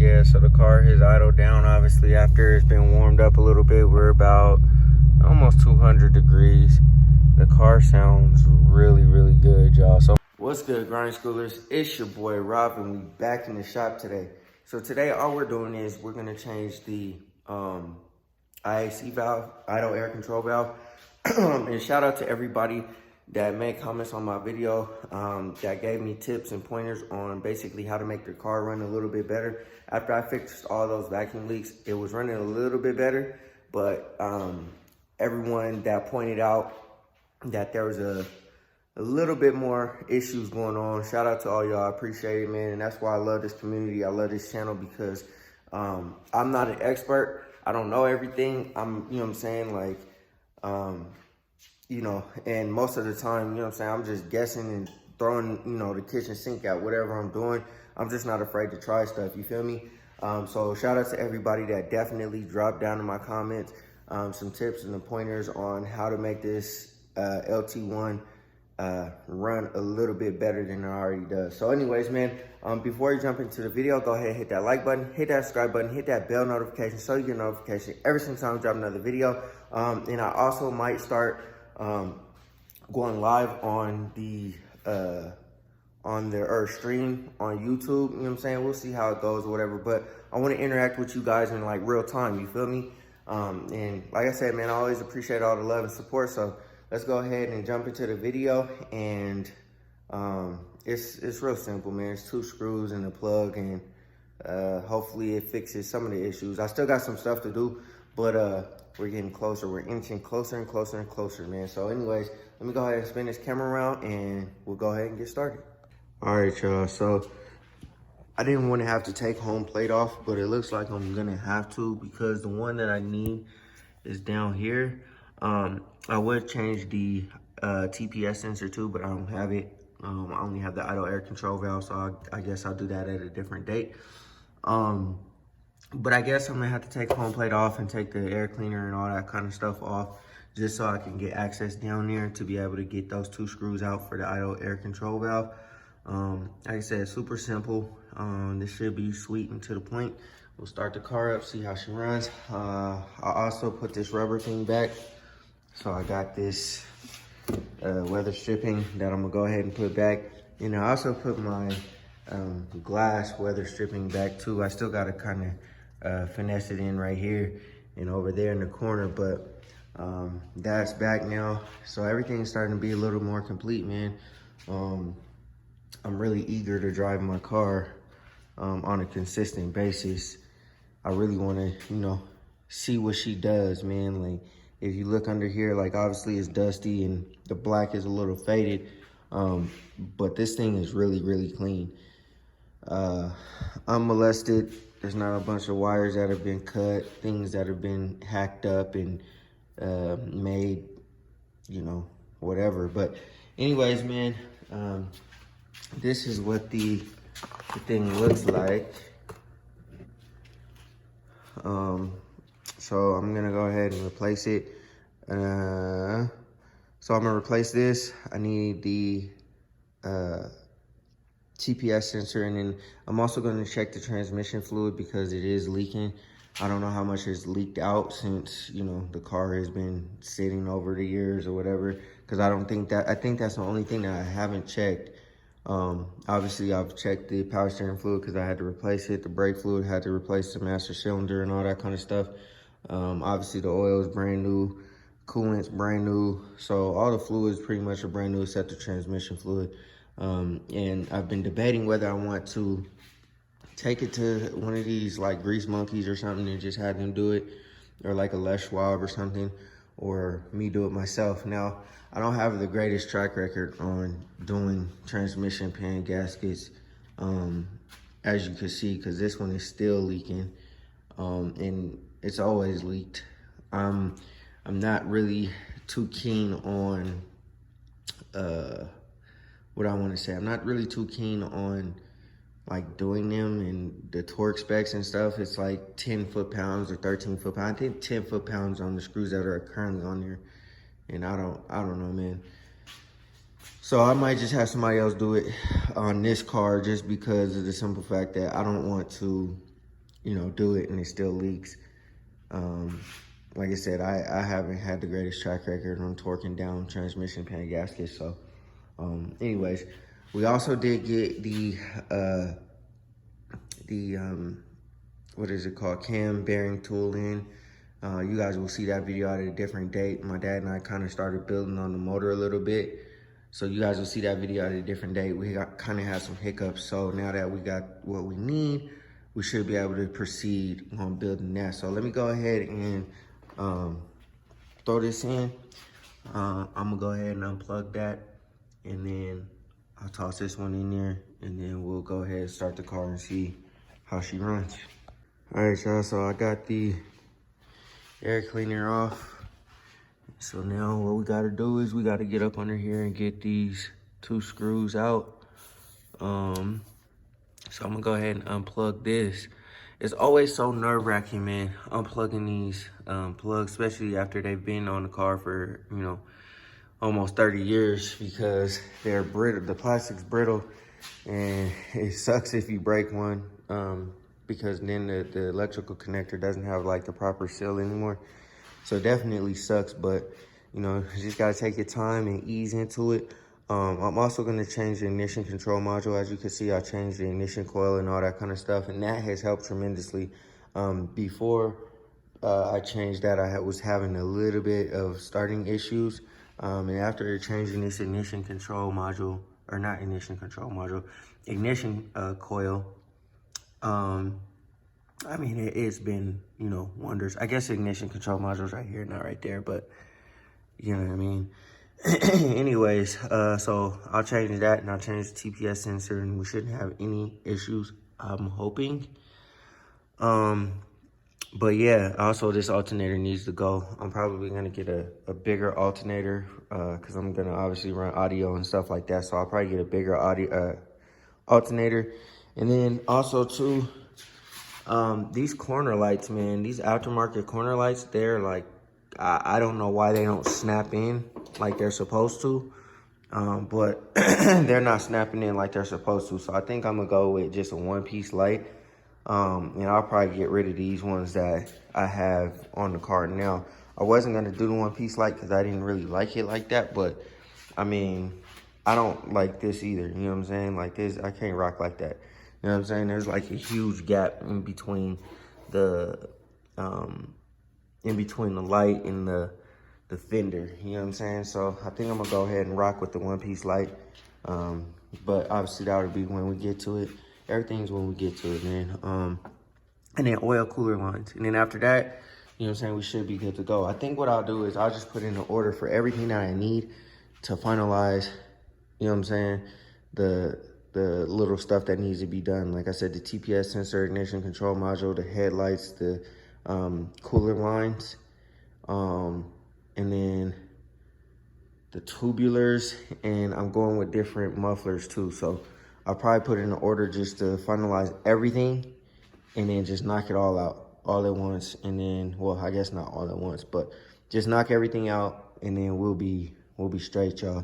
Yeah, so the car has idled down obviously after it's been warmed up a little bit. We're about almost 200 degrees. The car sounds really, really good, y'all. So what's good, grind schoolers? It's your boy Rob, and we back in the shop today. So today all we're doing is we're gonna change the IAC valve, idle air control valve. And shout out to everybody that made comments on my video, that gave me tips and pointers on basically how to make their car run a little bit better. After I fixed all those vacuum leaks, it was running a little bit better, but everyone that pointed out that there was a little bit more issues going on, shout out to all y'all. I appreciate it, man. And that's why I love this community. I love this channel because I'm not an expert. I don't know everything. You know what I'm saying? Like, you know, and most of the time, you know what I'm saying, I'm just guessing and throwing, you know, the kitchen sink at whatever I'm doing. I'm just not afraid to try stuff, you feel me? So shout out to everybody that definitely dropped down in my comments some tips and the pointers on how to make this LT1 run a little bit better than it already does. So anyways, man, before you jump into the video, go ahead and hit that like button, hit that subscribe button, hit that bell notification so you get notification every single time I drop another video. And I also might start going live on the stream on YouTube, you know what I'm saying? We'll see how it goes or whatever, but I want to interact with you guys in like real time, you feel me? And like I said, man, I always appreciate all the love and support, so let's go ahead and jump into the video. And it's real simple, man. It's 2 screws and a plug, and hopefully it fixes some of the issues. I still got some stuff to do, but we're getting closer. We're inching closer and closer and closer, man. So anyways, let me go ahead and spin this camera around and we'll go ahead and get started. All right, y'all. So I didn't want to have to take home plate off, but it looks like I'm gonna have to because the one that I need is down here. I would change the TPS sensor too, but I don't have it. I only have the idle air control valve, so I guess I'll do that at a different date. But I guess I'm gonna have to take the home plate off and take the air cleaner and all that kind of stuff off, just so I can get access down there to be able to get those 2 screws out for the idle air control valve. Like I said, super simple. This should be sweet and to the point. We'll start the car up, see how she runs. I also put this rubber thing back. So I got this weather stripping that I'm gonna go ahead and put back. And I also put my glass weather stripping back too. I still gotta kind of finesse it in right here and over there in the corner, but that's back now. So everything's starting to be a little more complete, man. I'm really eager to drive my car on a consistent basis. I really want to, you know, see what she does, man. Like, if you look under here, like, obviously it's dusty and the black is a little faded, but this thing is really, really clean. Unmolested. There's not a bunch of wires that have been cut, things that have been hacked up and made, you know, whatever. But anyways, man, this is what the thing looks like. So I'm gonna go ahead and replace it. So I'm gonna replace this. I need the TPS sensor, and then I'm also gonna check the transmission fluid because it is leaking. I don't know how much has leaked out since, you know, the car has been sitting over the years or whatever, because I think that's the only thing that I haven't checked. Obviously I've checked the power steering fluid because I had to replace it. The brake fluid had to replace the master cylinder and all that kind of stuff. Obviously the oil is brand new, coolant's brand new. So all the fluids pretty much are brand new except the transmission fluid. And I've been debating whether I want to take it to one of these like grease monkeys or something and just have them do it, or like a Les Schwab or something, or me do it myself. Now, I don't have the greatest track record on doing transmission pan gaskets, as you can see, because this one is still leaking, and it's always leaked. I'm not really too keen on, what I want to say. I'm not really too keen on like doing them and the torque specs and stuff. It's like 10 foot-pounds or 13 foot-pounds. I think 10 foot-pounds on the screws that are currently on there. And I don't know, man. So I might just have somebody else do it on this car, just because of the simple fact that I don't want to you know, do it and it still leaks. Like I said, I haven't had the greatest track record on torquing down transmission pan gaskets. So anyways, we also did get the what is it called, cam bearing tool in. You guys will see that video at a different date. My dad and I kind of started building on the motor a little bit, so you guys will see that video at a different date. We kind of had some hiccups, so now that we got what we need, we should be able to proceed on building that. So let me go ahead and throw this in. I'm gonna go ahead and unplug that, and then I'll toss this one in there, and then we'll go ahead and start the car and see how she runs. All right, y'all, so I got the air cleaner off. So now what we gotta do is we gotta get up under here and get these 2 screws out. So I'm gonna go ahead and unplug this. It's always so nerve-wracking, man, unplugging these plugs, especially after they've been on the car for, you know, almost 30 years, because they're brittle. The plastic's brittle, and it sucks if you break one, because then the electrical connector doesn't have like the proper seal anymore. So it definitely sucks, but you know, you just gotta take your time and ease into it. I'm also gonna change the ignition control module. As you can see, I changed the ignition coil and all that kind of stuff, and that has helped tremendously. Before I changed that, I was having a little bit of starting issues. And after changing this ignition control module, or not ignition control module, ignition coil, I mean, it's been, you know, wonders. I guess ignition control module's right here, not right there, but you know what I mean. Anyways, so I'll change that, and I'll change the TPS sensor, and we shouldn't have any issues, I'm hoping. But yeah, also this alternator needs to go. I'm probably gonna get a bigger alternator, because I'm gonna obviously run audio and stuff like that. So I'll probably get a bigger audio alternator. And then also too, these corner lights, man, these aftermarket corner lights, they're like, I don't know why they don't snap in like they're supposed to. But they're not snapping in like they're supposed to. So I think I'm gonna go with just a 1-piece light. And I'll probably get rid of these ones that I have on the car now. I wasn't gonna do the 1-piece light because I didn't really like it like that, but I mean, I don't like this either, you know what I'm saying? Like this, I can't rock like that. You know what I'm saying? There's like a huge gap in between the light and the fender, you know what I'm saying? So I think I'm gonna go ahead and rock with the 1-piece light. But obviously that would be when we get to it. Everything's when we get to it, man. And then oil cooler lines. And then after that, you know what I'm saying, we should be good to go. I think what I'll do is I'll just put in an order for everything that I need to finalize, you know what I'm saying, the little stuff that needs to be done. Like I said, the TPS sensor, ignition control module, the headlights, the cooler lines, and then the tubulars, and I'm going with different mufflers too. So I'll probably put in an order just to finalize everything, and then just knock it all out all at once. And then, well, I guess not all at once, but just knock everything out, and then we'll be straight, y'all.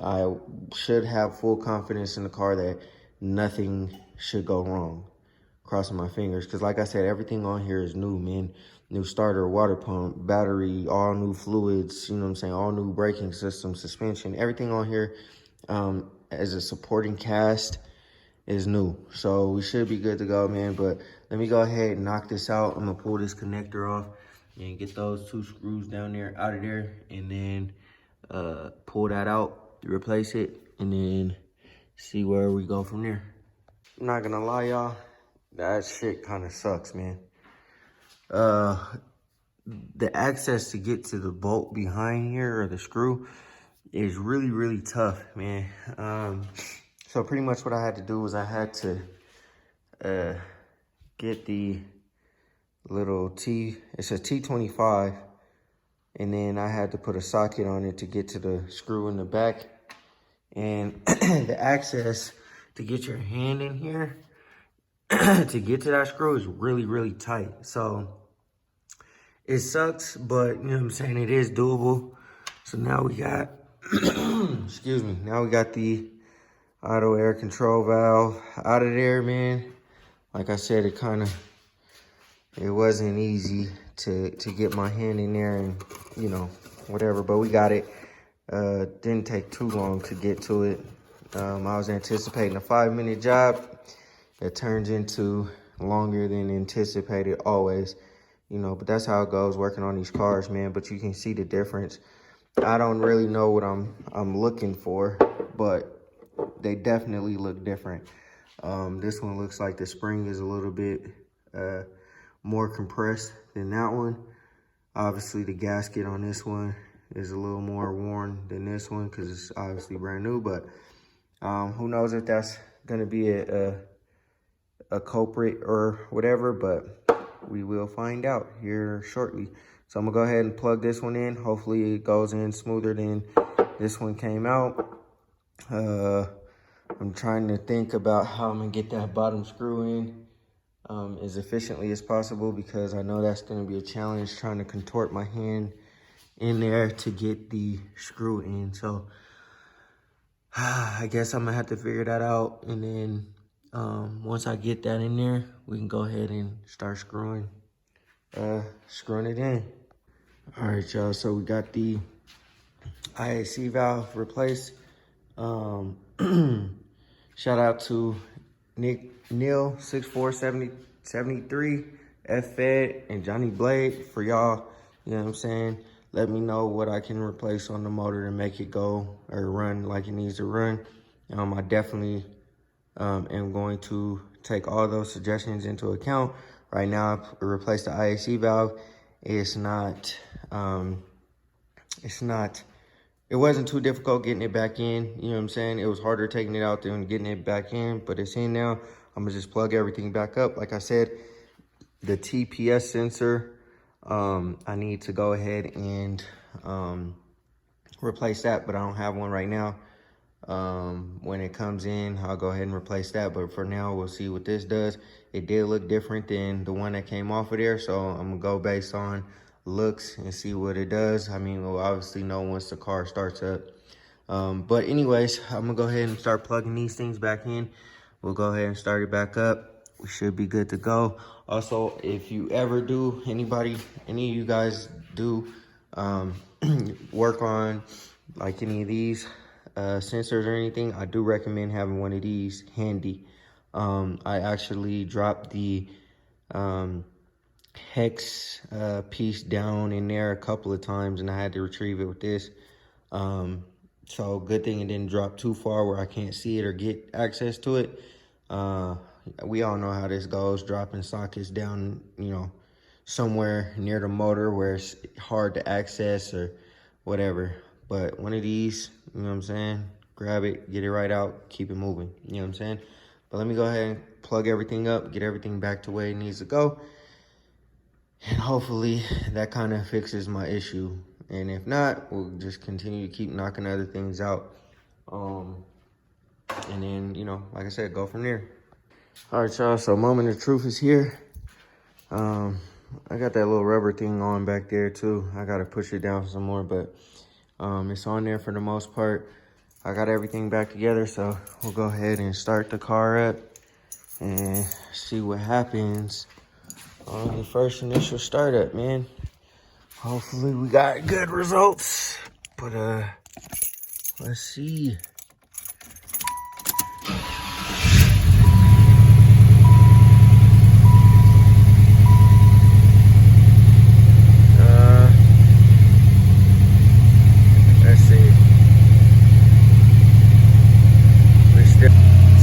I should have full confidence in the car that nothing should go wrong. Crossing my fingers, because like I said, everything on here is new, man. New starter, water pump, battery, all new fluids, you know what I'm saying, all new braking system, suspension, everything on here as a supporting cast is new. So we should be good to go, man. But let me go ahead and knock this out. I'm gonna pull this connector off and get those 2 screws down there out of there, and then pull that out, replace it, and then see where we go from there. I'm not gonna lie, y'all, that shit kind of sucks, man. The access to get to the bolt behind here, or the screw, is really, really tough, man. So pretty much what I had to do was I had to get the little it's a T25, and then I had to put a socket on it to get to the screw in the back. And the access to get your hand in here to get to that screw is really, really tight. So it sucks, but you know what I'm saying, it is doable. So now we got, excuse me, now we got the auto air control valve out of there, man. like I said, it wasn't easy to get my hand in there and, you know, whatever, but we got it. Didn't take too long to get to it. I was anticipating a 5-minute job. It turns into longer than anticipated always, you know, but that's how it goes working on these cars, man. But you can see the difference. I don't really know what I'm looking for, but they definitely look different. This one looks like the spring is a little bit more compressed than that one. Obviously the gasket on this one is a little more worn than this one because it's obviously brand new, but who knows if that's gonna be a culprit or whatever, but we will find out here shortly. So I'm gonna go ahead and plug this one in. Hopefully it goes in smoother than this one came out. I'm trying to think about how I'm gonna get that bottom screw in as efficiently as possible, because I know that's gonna be a challenge trying to contort my hand in there to get the screw in. So I guess I'm gonna have to figure that out, and then once I get that in there, we can go ahead and start screwing it in. All right, y'all, so we got the IAC valve replaced. Shout out to Neil 647073, F-Fed, and Johnny Blade for y'all, you know what I'm saying? Let me know what I can replace on the motor to make it go or run like it needs to run. I definitely am going to take all those suggestions into account. Right now, I replaced the IAC valve. It wasn't too difficult getting it back in, you know what I'm saying? It was harder taking it out than getting it back in, but it's in now. I'm gonna just plug everything back up. Like I said, the TPS sensor, I need to go ahead and replace that, but I don't have one right now. When it comes in, I'll go ahead and replace that, but for now, we'll see what this does. It did look different than the one that came off of there, so I'm gonna go based on looks and see what it does. I mean, we'll obviously know once the car starts up. But anyways, I'm gonna go ahead and start plugging these things back in. We'll go ahead and start it back up. We should be good to go. Also, if you ever do, any of you guys do work on like any of these sensors or anything, I do recommend having one of these handy. I actually dropped the hex piece down in there a couple of times, and I had to retrieve it with this. So good thing it didn't drop too far where I can't see it or get access to it. We all know how this goes, dropping sockets down, you know, somewhere near the motor where it's hard to access or whatever. But one of these, you know what I'm saying, grab it, get it right out, keep it moving, you know what I'm saying? But let me go ahead and plug everything up, get everything back to where it needs to go. And hopefully that kind of fixes my issue. And if not, we'll just continue to keep knocking other things out. And then, you know, like I said, go from there. All right, y'all, so moment of truth is here. I got that little rubber thing on back there too. I gotta push it down some more, but it's on there for the most part. I got everything back together, so we'll go ahead and start the car up and see what happens on the first initial startup, man. Hopefully we got good results, but let's see. Let's see.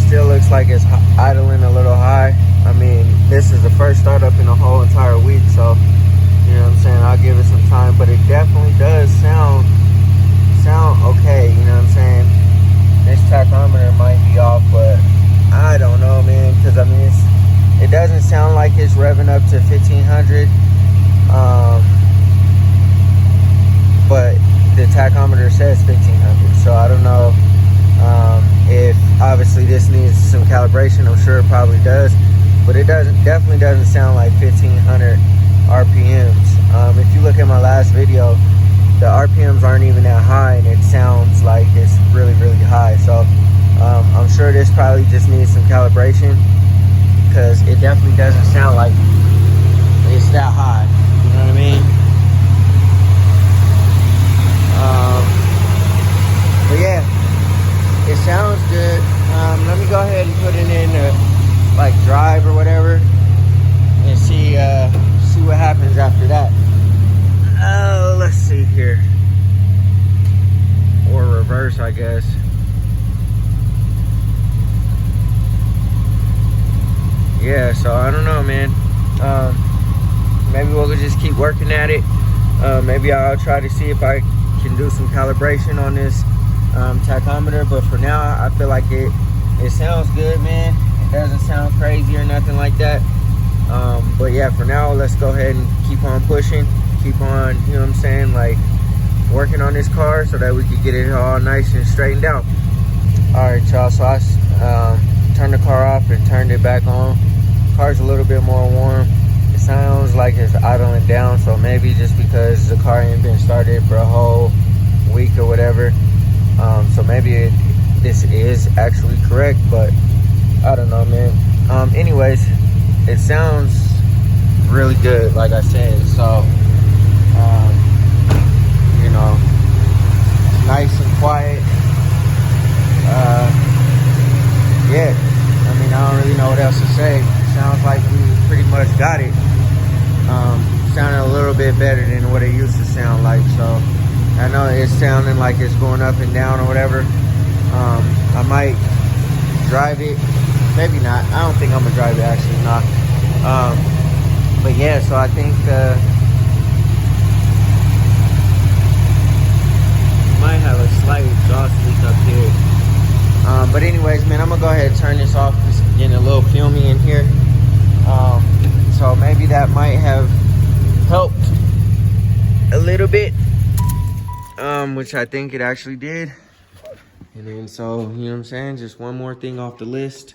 Still looks like it's idling a little high. I mean, this is the first startup in a whole entire week, so you know what I'm saying, I'll give it some time, but it definitely does sound okay, you know what I'm saying? This tachometer might be off, but I don't know, man, because I mean, it doesn't sound like it's revving up to 1500, but the tachometer says 1500, so I don't know if obviously this needs some calibration. I'm sure it probably does, but it definitely doesn't sound like 1500 RPMs. If you look at my last video, the RPMs aren't even that high, and it sounds like it's really, really high. So I'm sure this probably just needs some calibration, because it definitely doesn't sound like it's that high. You know what I mean? But yeah, it sounds good. Let me go ahead and put it in like drive or whatever, and see what happens after that. Let's see here, or reverse, I guess. Yeah, so I don't know, man. Maybe we'll just keep working at it. Maybe I'll try to see if I can do some calibration on this tachometer, but for now I feel like it sounds good, man. It doesn't sound crazy or nothing like that. But yeah, for now, let's go ahead and keep on pushing, keep on, you know what I'm saying, like working on this car so that we can get it all nice and straightened out. All right, y'all, so I turned the car off and turned it back on. Car's a little bit more warm. It sounds like it's idling down, so maybe just because the car ain't been started for a whole week or whatever, so maybe this is actually correct, but I don't know, man. Anyways, it sounds really good, like I said. So you know, nice and quiet. Yeah, I mean, I don't really know what else to say. Sounds like we pretty much got it. Sounded a little bit better than what it used to sound like. So I know it's sounding like it's going up and down or whatever. I might drive it, maybe not. I don't think I'm gonna drive it, actually, not. But yeah, so I think might have a slight exhaust leak up here. But anyways, man, I'm gonna go ahead and turn this off. It's getting a little filmy in here. So maybe that might have helped a little bit, which I think it actually did. And then, so, you know what I'm saying, just one more thing off the list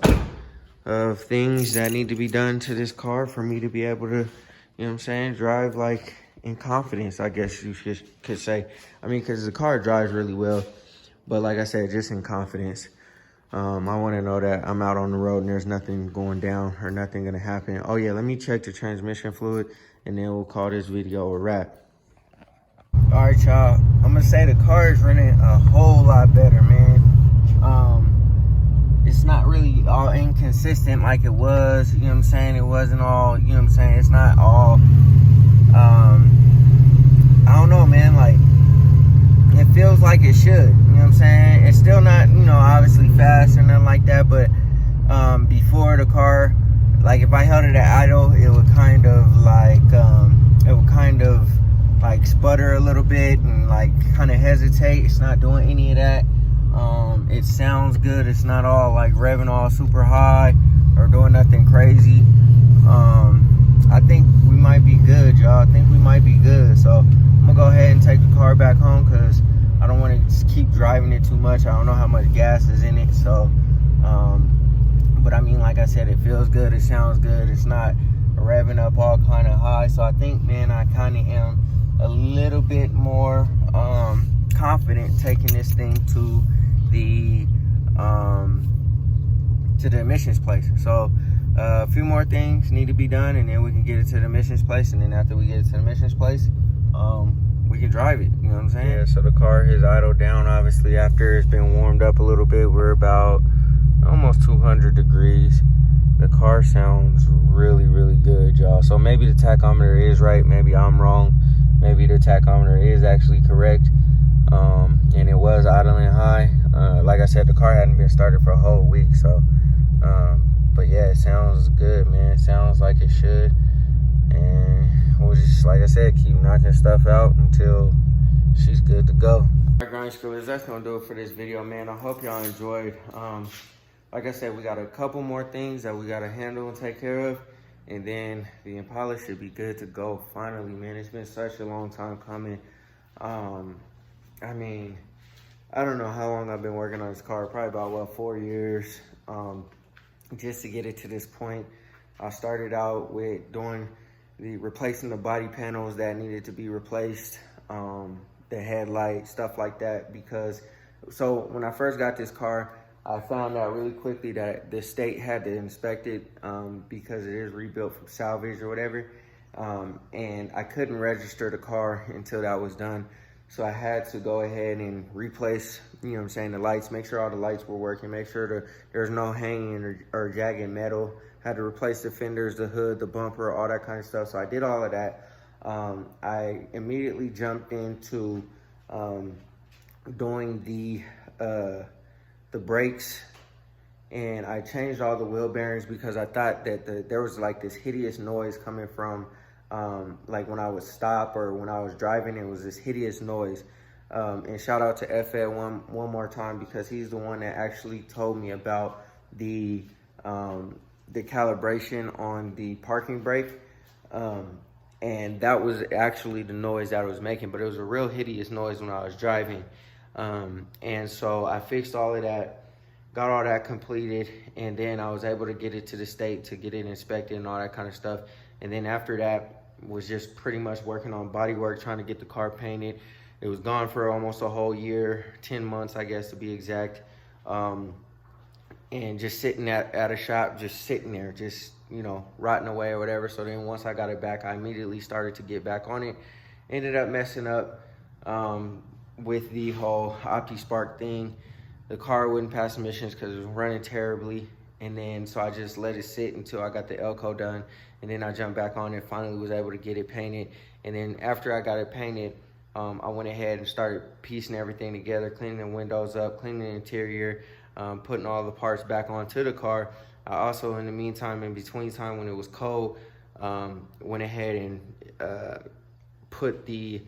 of things that need to be done to this car for me to be able to, you know what I'm saying, drive like in confidence, I guess you could say. I mean, because the car drives really well, but like I said, just in confidence. I want to know that I'm out on the road and there's nothing going down or nothing going to happen. Oh yeah, let me check the transmission fluid and then we'll call this video a wrap. All right, y'all, I'm gonna say the car is running a whole lot better, man. It's not really all inconsistent like it was, you know what I'm saying? It wasn't all, you know what I'm saying? It's not all, I don't know, man, like, it feels like it should, you know what I'm saying? It's still not, you know, obviously fast or nothing like that, but before the car, like if I held it at idle, it would kind of like sputter a little bit and like kind of hesitate. It's not doing any of that. It sounds good. It's not all like revving all super high or doing nothing crazy. I think we might be good, y'all. I think we might be good. So I'm gonna go ahead and take the car back home because I don't want to keep driving it too much. I don't know how much gas is in it. So, but I mean, like I said, it feels good. It sounds good. It's not revving up all kind of high. So I think, man, I kind of am a little bit more confident taking this thing to the emissions place. So a few more things need to be done and then we can get it to the emissions place, and then after we get it to the emissions place, we can drive it, you know what I'm saying? Yeah, so the car has idled down, obviously, after it's been warmed up a little bit. We're about almost 200 degrees. The car sounds really, really good, y'all. So maybe the tachometer is right, maybe I'm wrong. Maybe the tachometer is actually correct, and it was idling high. Like I said, the car hadn't been started for a whole week, so, but yeah, it sounds good, man. It sounds like it should, and we'll just, like I said, keep knocking stuff out until she's good to go. All right, grind schoolers, that's gonna do it for this video, man. I hope y'all enjoyed. Like I said, we got a couple more things that we gotta handle and take care of, and then the Impala should be good to go finally, man. It's been such a long time coming. I mean, I don't know how long I've been working on this car, probably about, 4 years, just to get it to this point. I started out with replacing the body panels that needed to be replaced, the headlight, stuff like that, because, so when I first got this car, I found out really quickly that the state had to inspect it because it is rebuilt from salvage or whatever. And I couldn't register the car until that was done. So I had to go ahead and replace, you know what I'm saying, the lights, make sure all the lights were working, make sure there's no hanging or jagged metal. Had to replace the fenders, the hood, the bumper, all that kind of stuff. So I did all of that. I immediately jumped into doing the brakes, and I changed all the wheel bearings because I thought that there was like this hideous noise coming from like when I would stop or when I was driving. It was this hideous noise. And shout out to F-Ed one more time, because he's the one that actually told me about the calibration on the parking brake. And that was actually the noise that I was making, but it was a real hideous noise when I was driving. And so I fixed all of that, got all that completed, and then I was able to get it to the state to get it inspected and all that kind of stuff. And then after that was just pretty much working on bodywork, trying to get the car painted. It was gone for almost a whole year, 10 months, I guess, to be exact. And just sitting at a shop, just sitting there, just, you know, rotting away or whatever. So then once I got it back, I immediately started to get back on it. Ended up messing up with the whole OptiSpark thing. The car wouldn't pass emissions because it was running terribly. And then so I just let it sit until I got the Elko done. And then I jumped back on it, finally was able to get it painted. And then after I got it painted, I went ahead and started piecing everything together, cleaning the windows up, cleaning the interior, putting all the parts back onto the car. I also, in the meantime, in between time when it was cold, went ahead and put the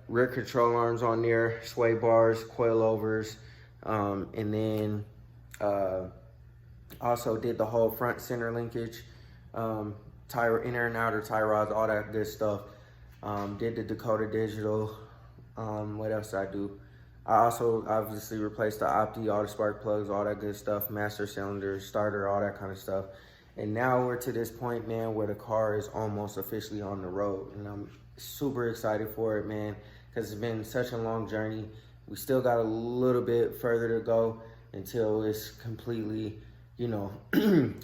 rear control arms on there, sway bars, coilovers, and then also did the whole front center linkage, tire inner and outer tie rods, all that good stuff. Did the Dakota Digital. What else did I do? I also obviously replaced the Opti, all the spark plugs, all that good stuff, master cylinder, starter, all that kind of stuff. And now we're to this point, man, where the car is almost officially on the road. And I'm super excited for it, man, because it's been such a long journey. We still got a little bit further to go until it's completely, you know,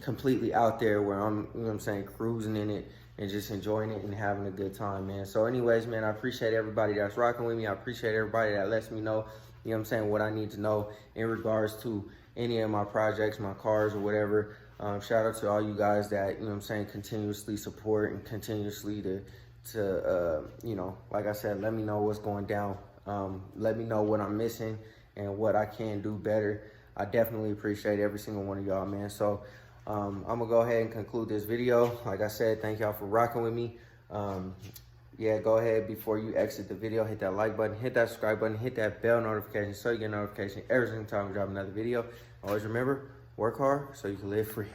completely out there where I'm, you know what I'm saying, cruising in it and just enjoying it and having a good time, man. So anyways, man, I appreciate everybody that's rocking with me. I appreciate everybody that lets me know, you know what I'm saying, what I need to know in regards to any of my projects, my cars or whatever. Shout out to all you guys that, you know what I'm saying, continuously support and continuously to you know, like I said, let me know what's going down. Let me know what I'm missing and what I can do better. I definitely appreciate every single one of y'all, man. So I'm gonna go ahead and conclude this video. Like I said, thank y'all for rocking with me. Yeah, go ahead before you exit the video, hit that like button, hit that subscribe button, hit that bell notification so you get a notification every single time we drop another video. Always remember, work hard so you can live free.